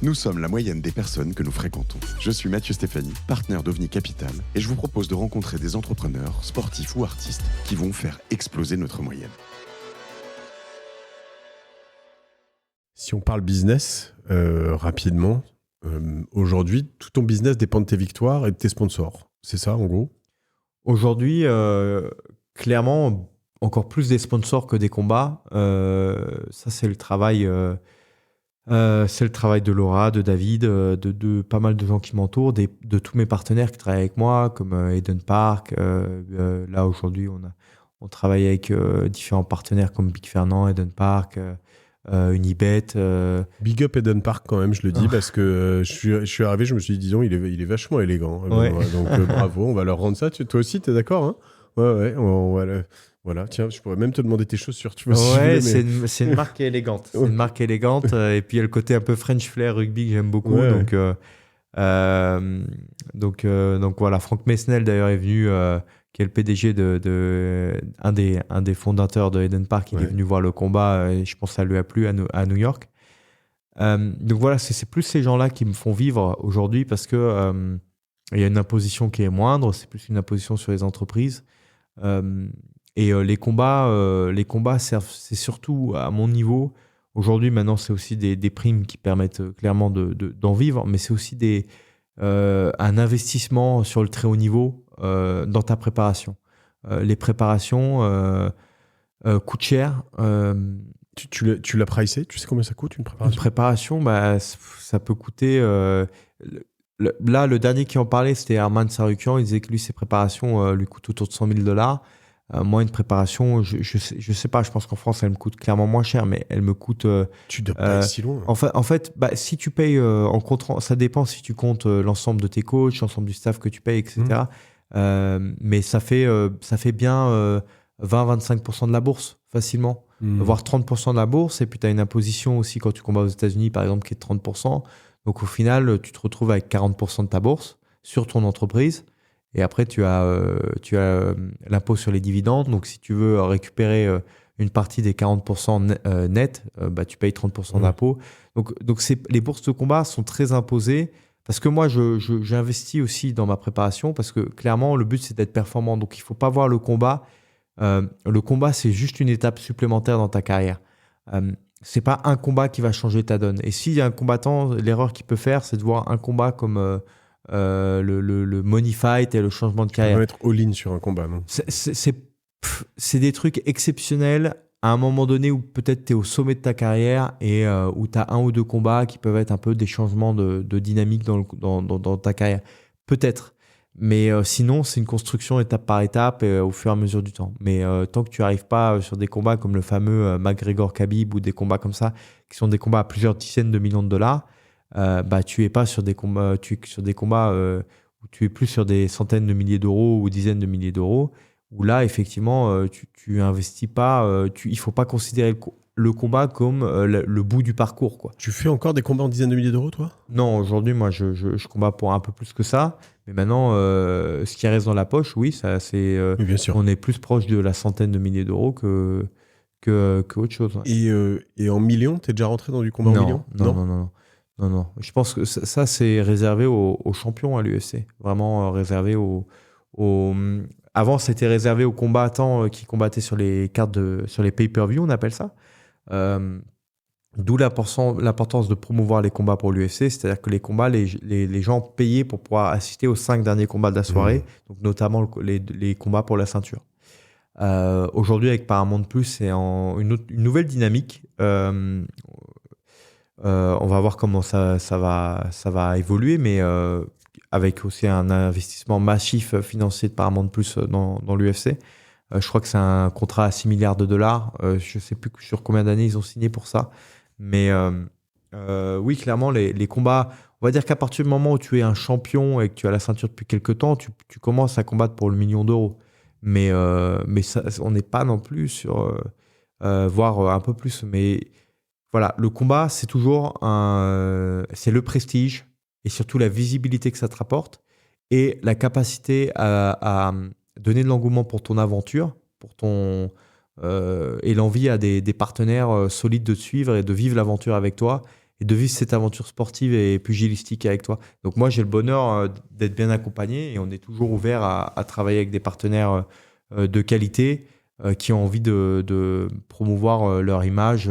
Nous sommes la moyenne des personnes que nous fréquentons. Je suis Mathieu Stéphanie, partenaire d'OVNI Capital, et je vous propose de rencontrer des entrepreneurs, sportifs ou artistes qui vont faire exploser notre moyenne. Si on parle business, rapidement, aujourd'hui, tout ton business dépend de tes victoires et de tes sponsors. C'est ça, en gros? Aujourd'hui, clairement, encore plus des sponsors que des combats. Ça, c'est le travail de Laura, de David, de pas mal de gens qui m'entourent, de tous mes partenaires qui travaillent avec moi, comme Eden Park. Là, aujourd'hui, on travaille avec différents partenaires comme Big Fernand, Eden Park, Unibet. Big up Eden Park quand même, je le dis, parce que je suis arrivé, je me suis dit, disons, il est vachement élégant. Ouais. Donc bravo, on va leur rendre ça. Toi aussi, t'es d'accord, hein? Ouais, on va voilà, tiens, je pourrais même te demander tes chaussures, tu vois, si Ouais, tu veux, mais... c'est une marque élégante. C'est une marque élégante. Et puis, il y a le côté un peu French flair rugby que j'aime beaucoup. Ouais. Donc voilà, Franck Mesnel d'ailleurs est venu, qui est le PDG un des fondateurs de Eden Park. Il est venu voir le combat et je pense que ça lui a plu à New York. Donc voilà, c'est plus ces gens-là qui me font vivre aujourd'hui parce que il y a une imposition qui est moindre, c'est plus une imposition sur les entreprises. Et les combats servent, c'est surtout à mon niveau. Aujourd'hui, maintenant, c'est aussi des primes qui permettent clairement d'en vivre, mais c'est aussi un investissement sur le très haut niveau dans ta préparation. Les préparations coûtent cher. Tu l'as pricé? Tu sais combien ça coûte une préparation? Une préparation, ça peut coûter... là, le dernier qui en parlait, c'était Herman Sarukian. Il disait que lui, ses préparations lui coûtent autour de $100,000. Moi, une préparation, je sais pas, je pense qu'en France, elle me coûte clairement moins cher, mais elle me coûte... Tu dois pas être si loin. En fait, si tu payes en comptant, ça dépend si tu comptes l'ensemble de tes coachs, l'ensemble du staff que tu payes, etc. Mais ça fait bien 20-25% de la bourse, facilement. Voire 30% de la bourse, et puis tu as une imposition aussi quand tu combats aux États-Unis, par exemple, qui est de 30%. Donc au final, tu te retrouves avec 40% de ta bourse sur ton entreprise. Et après, tu as l'impôt sur les dividendes. Donc, si tu veux récupérer une partie des 40% net, tu payes 30% d'impôt. Donc les bourses de combat sont très imposées parce que moi, j'investis aussi dans ma préparation parce que clairement, le but, c'est d'être performant. Donc, il ne faut pas voir le combat. Le combat, c'est juste une étape supplémentaire dans ta carrière. C'est pas un combat qui va changer ta donne. Et s'il y a un combattant, l'erreur qu'il peut faire, c'est de voir un combat comme... le money fight et le changement de carrière. Tu peux mettre all-in sur un combat, non? C'est des trucs exceptionnels à un moment donné où peut-être tu es au sommet de ta carrière et où tu as un ou deux combats qui peuvent être un peu des changements de dynamique dans ta carrière. Peut-être. Mais sinon, c'est une construction étape par étape et, au fur et à mesure du temps. Mais tant que tu n'arrives pas sur des combats comme le fameux McGregor-Khabib ou des combats comme ça, qui sont des combats à plusieurs dizaines de millions de dollars, tu es pas sur des combats, où tu es plus sur des centaines de milliers d'euros ou dizaines de milliers d'euros, où là, effectivement, tu investis pas, il faut pas considérer le combat comme le bout du parcours, quoi. Tu fais encore des combats en dizaines de milliers d'euros, toi? Non, aujourd'hui, moi, je combats pour un peu plus que ça. Mais maintenant, ce qui reste dans la poche, oui, ça, c'est, Oui, bien sûr. on est plus proche de la centaine de milliers d'euros que autre chose. Ouais. Et en millions, t'es déjà rentré dans du combat en millions? Non. Je pense que ça c'est réservé aux champions à l'UFC. Vraiment réservé Avant, c'était réservé aux combattants qui combattaient sur les cartes sur les pay-per-view, on appelle ça. D'où l'importance de promouvoir les combats pour l'UFC. C'est-à-dire que les combats, les gens payaient pour pouvoir assister aux 5 derniers combats de la soirée, donc notamment les combats pour la ceinture. Aujourd'hui, avec Paramount+, c'est une nouvelle dynamique. On va voir comment ça va évoluer, mais avec aussi un investissement massif financier de Paramount+ dans l'UFC. Je crois que c'est un contrat à $6 milliards. Je ne sais plus sur combien d'années ils ont signé pour ça. Mais oui, clairement, les combats... On va dire qu'à partir du moment où tu es un champion et que tu as la ceinture depuis quelques temps, tu commences à combattre pour le million d'euros. Mais ça, on n'est pas non plus sur... voire un peu plus. Mais voilà, le combat, c'est toujours c'est le prestige et surtout la visibilité que ça te rapporte et la capacité à donner de l'engouement pour ton aventure, et l'envie à des partenaires solides de te suivre et de vivre l'aventure avec toi de vivre cette aventure sportive et pugilistique avec toi. Donc moi, j'ai le bonheur d'être bien accompagné et on est toujours ouvert à travailler avec des partenaires de qualité qui ont envie de promouvoir leur image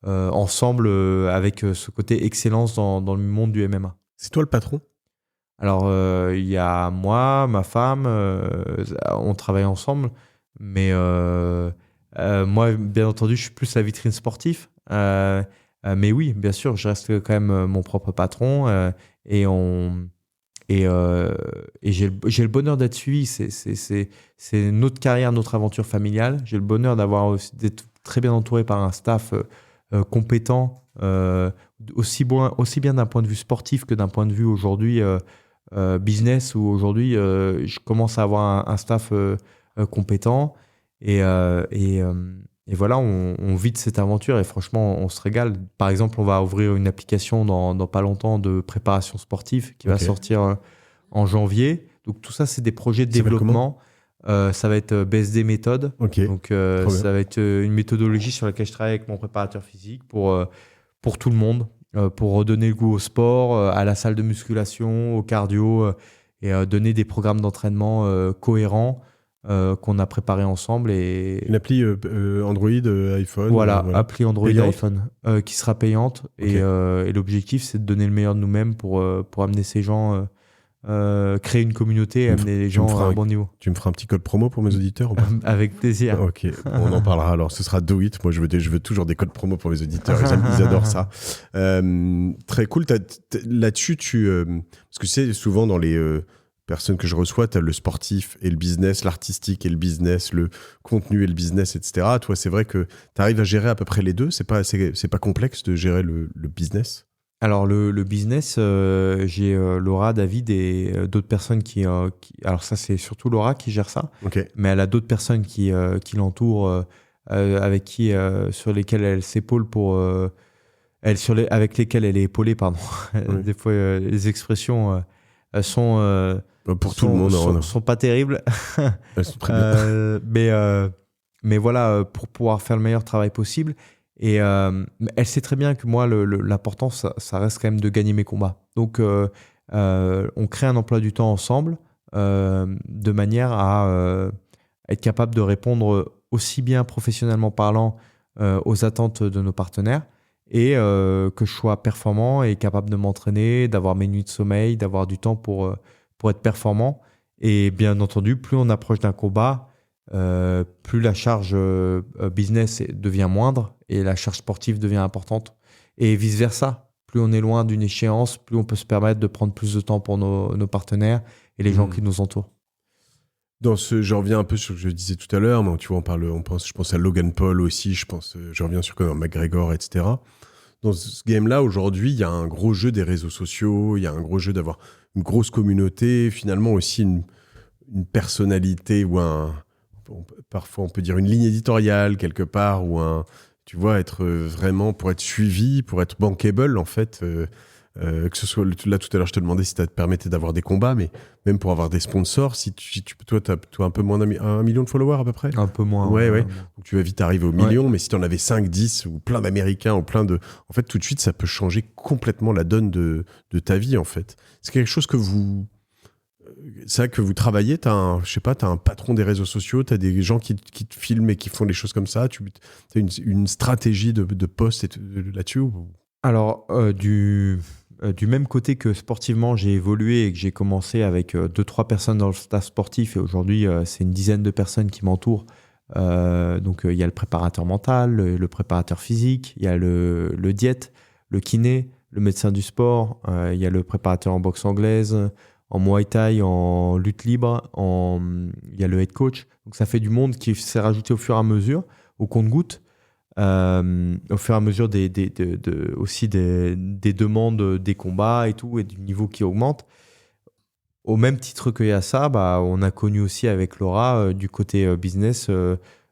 ensemble avec ce côté excellence dans le monde du MMA. C'est toi le patron? Alors, il y a moi, ma femme, on travaille ensemble, mais moi, bien entendu, je suis plus la vitrine sportive. Mais oui, bien sûr, je reste quand même mon propre patron et j'ai le bonheur d'être suivi. C'est notre carrière, notre aventure familiale. J'ai le bonheur d'être très bien entouré par un staff compétent, aussi bien d'un point de vue sportif que d'un point de vue aujourd'hui business, où aujourd'hui je commence à avoir un staff compétent et voilà, on vit de cette aventure et franchement, on se régale. Par exemple, on va ouvrir une application dans pas longtemps de préparation sportive qui va sortir en janvier. Donc tout ça, c'est des projets de développement. Ça va être BSD méthode. Donc ça va être une méthodologie sur laquelle je travaille avec mon préparateur physique pour tout le monde, pour redonner le goût au sport, à la salle de musculation, au cardio et donner des programmes d'entraînement cohérents qu'on a préparé ensemble. Une appli Android, iPhone. Voilà, appli Android, iPhone qui sera payante. Et l'objectif, c'est de donner le meilleur de nous-mêmes pour amener ces gens, créer une communauté et amener les gens à un bon niveau. Tu me feras un petit code promo pour mes auditeurs ou pas? Avec plaisir. Ok, on en parlera alors. Ce sera Do It. Moi, je veux toujours des codes promo pour mes auditeurs. Ils adorent ça. Très cool. Là-dessus, parce que c'est souvent dans les personnes que je reçois, tu as le sportif et le business, l'artistique et le business, le contenu et le business, etc. Toi, c'est vrai que tu arrives à gérer à peu près les deux. C'est pas complexe de gérer le business? Alors, le business, j'ai Laura, David et d'autres personnes qui... alors ça, c'est surtout Laura qui gère ça. Mais elle a d'autres personnes qui l'entourent, sur lesquelles elle s'épaule avec lesquelles elle est épaulée, pardon. Des fois, les expressions sont... pour tout le monde, sont pas terribles. Elles sont très bien. Mais voilà, pour pouvoir faire le meilleur travail possible. Et elle sait très bien que moi, l'important, ça reste quand même de gagner mes combats. Donc, on crée un emploi du temps ensemble de manière à être capable de répondre aussi bien professionnellement parlant aux attentes de nos partenaires et que je sois performant et capable de m'entraîner, d'avoir mes nuits de sommeil, d'avoir du temps pour être performant. Et bien entendu, plus on approche d'un combat, plus la charge business devient moindre et la charge sportive devient importante. Et vice-versa, plus on est loin d'une échéance, plus on peut se permettre de prendre plus de temps pour nos partenaires et les gens qui nous entourent. Je reviens un peu sur ce que je disais tout à l'heure, mais tu vois, je pense à Logan Paul aussi, je reviens sur Conor McGregor, etc. Dans ce game-là, aujourd'hui, il y a un gros jeu des réseaux sociaux, il y a un gros jeu d'avoir une grosse communauté, finalement aussi une personnalité ou parfois on peut dire une ligne éditoriale quelque part, ou tu vois, être vraiment pour être suivi, pour être bankable en fait, que ce soit là tout à l'heure je te demandais si ça te permettait d'avoir des combats, mais même pour avoir des sponsors, toi t'as un peu moins d'1 million de followers à peu près. Un peu moins. Ouais. Donc tu vas vite arriver au million, mais si t'en avais 5, 10 ou plein d'Américains ou en fait tout de suite ça peut changer complètement la donne de ta vie en fait. C'est quelque chose que vous travaillez, t'as un patron des réseaux sociaux, t'as des gens qui te filment et qui font des choses comme ça, t'as une stratégie de post là-dessus Alors, du même côté que sportivement, j'ai évolué et que j'ai commencé avec 2-3 personnes dans le staff sportif et aujourd'hui, c'est une dizaine de personnes qui m'entourent. Donc, il y a le préparateur mental, le préparateur physique, il y a le diète, le kiné, le médecin du sport, il y a le préparateur en boxe anglaise, en Muay Thai, en lutte libre, il y a le head coach. Donc ça fait du monde qui s'est rajouté au fur et à mesure, au compte-gouttes, au fur et à mesure aussi des demandes, des combats et tout, et du niveau qui augmente. Au même titre qu'il y a ça, on a connu aussi avec Laura, du côté business,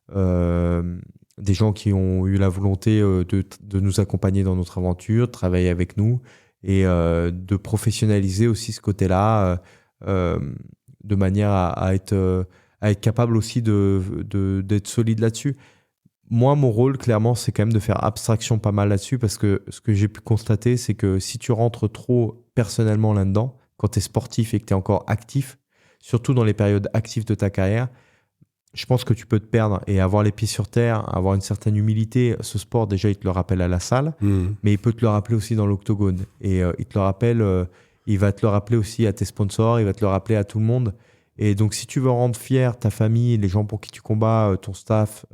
des gens qui ont eu la volonté de nous accompagner dans notre aventure, de travailler avec nous, et de professionnaliser aussi ce côté-là de manière à être capable aussi d'être solide là-dessus. Moi, mon rôle, clairement, c'est quand même de faire abstraction pas mal là-dessus parce que ce que j'ai pu constater, c'est que si tu rentres trop personnellement là-dedans, quand tu es sportif et que tu es encore actif, surtout dans les périodes actives de ta carrière, je pense que tu peux te perdre et avoir les pieds sur terre, avoir une certaine humilité. Ce sport, déjà, il te le rappelle à la salle, mais il peut te le rappeler aussi dans l'octogone. Et il te le rappelle, il va te le rappeler aussi à tes sponsors, il va te le rappeler à tout le monde. Et donc, si tu veux rendre fier ta famille, les gens pour qui tu combats, ton staff,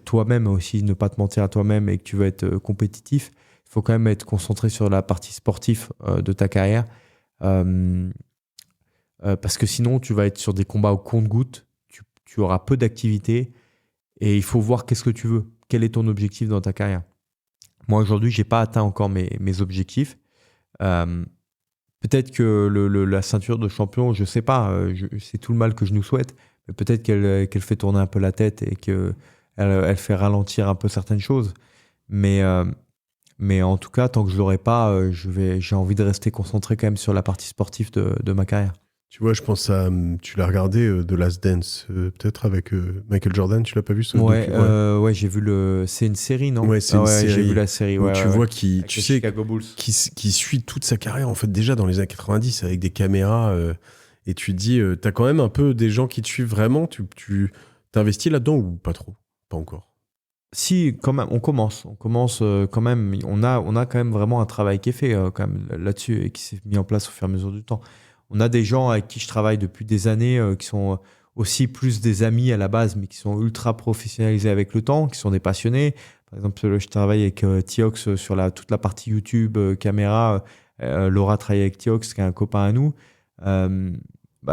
toi-même aussi, ne pas te mentir à toi-même et que tu veux être compétitif, il faut quand même être concentré sur la partie sportive de ta carrière. Parce que sinon, tu vas être sur des combats au compte-gouttes. Tu auras peu d'activité et il faut voir qu'est-ce que tu veux. Quel est ton objectif dans ta carrière? Moi, aujourd'hui, je n'ai pas atteint encore mes objectifs. Peut-être que la ceinture de champion, je ne sais pas, c'est tout le mal que je nous souhaite, mais peut-être qu'elle fait tourner un peu la tête et qu'elle fait ralentir un peu certaines choses. Mais en tout cas, tant que je ne l'aurai pas, j'ai envie de rester concentré quand même sur la partie sportive de ma carrière. Tu vois, je pense à... Tu l'as regardé, The Last Dance, peut-être avec Michael Jordan, tu l'as pas vu ce ouais, j'ai vu c'est une série, non? Ouais, c'est une série. J'ai vu la série, ouais. Tu vois qui suit toute sa carrière, en fait, déjà dans les années 90, avec des caméras, et tu te dis, t'as quand même un peu des gens qui te suivent vraiment, tu t'investis là-dedans ou pas trop? Pas encore. Si, quand même, on commence quand même, on a quand même vraiment un travail qui est fait quand même là-dessus et qui s'est mis en place au fur et à mesure du temps. On a des gens avec qui je travaille depuis des années qui sont aussi plus des amis à la base, mais qui sont ultra professionnalisés avec le temps, qui sont des passionnés. Par exemple, je travaille avec Tiox sur toute la partie YouTube, caméra. Laura travaille avec Tiox, qui est un copain à nous.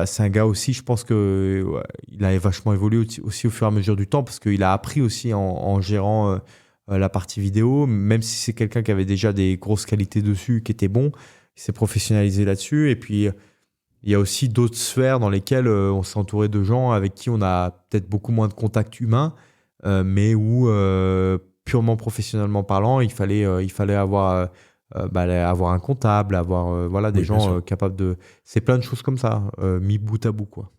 C'est un gars aussi, je pense que il a vachement évolué aussi au fur et à mesure du temps, parce qu'il a appris aussi en gérant la partie vidéo, même si c'est quelqu'un qui avait déjà des grosses qualités dessus, qui était bon. Il s'est professionnalisé là-dessus. Et puis... il y a aussi d'autres sphères dans lesquelles on s'est entouré de gens avec qui on a peut-être beaucoup moins de contact humain, mais où, purement professionnellement parlant, il fallait avoir un comptable, avoir des gens capables de... C'est plein de choses comme ça, mis bout à bout, quoi.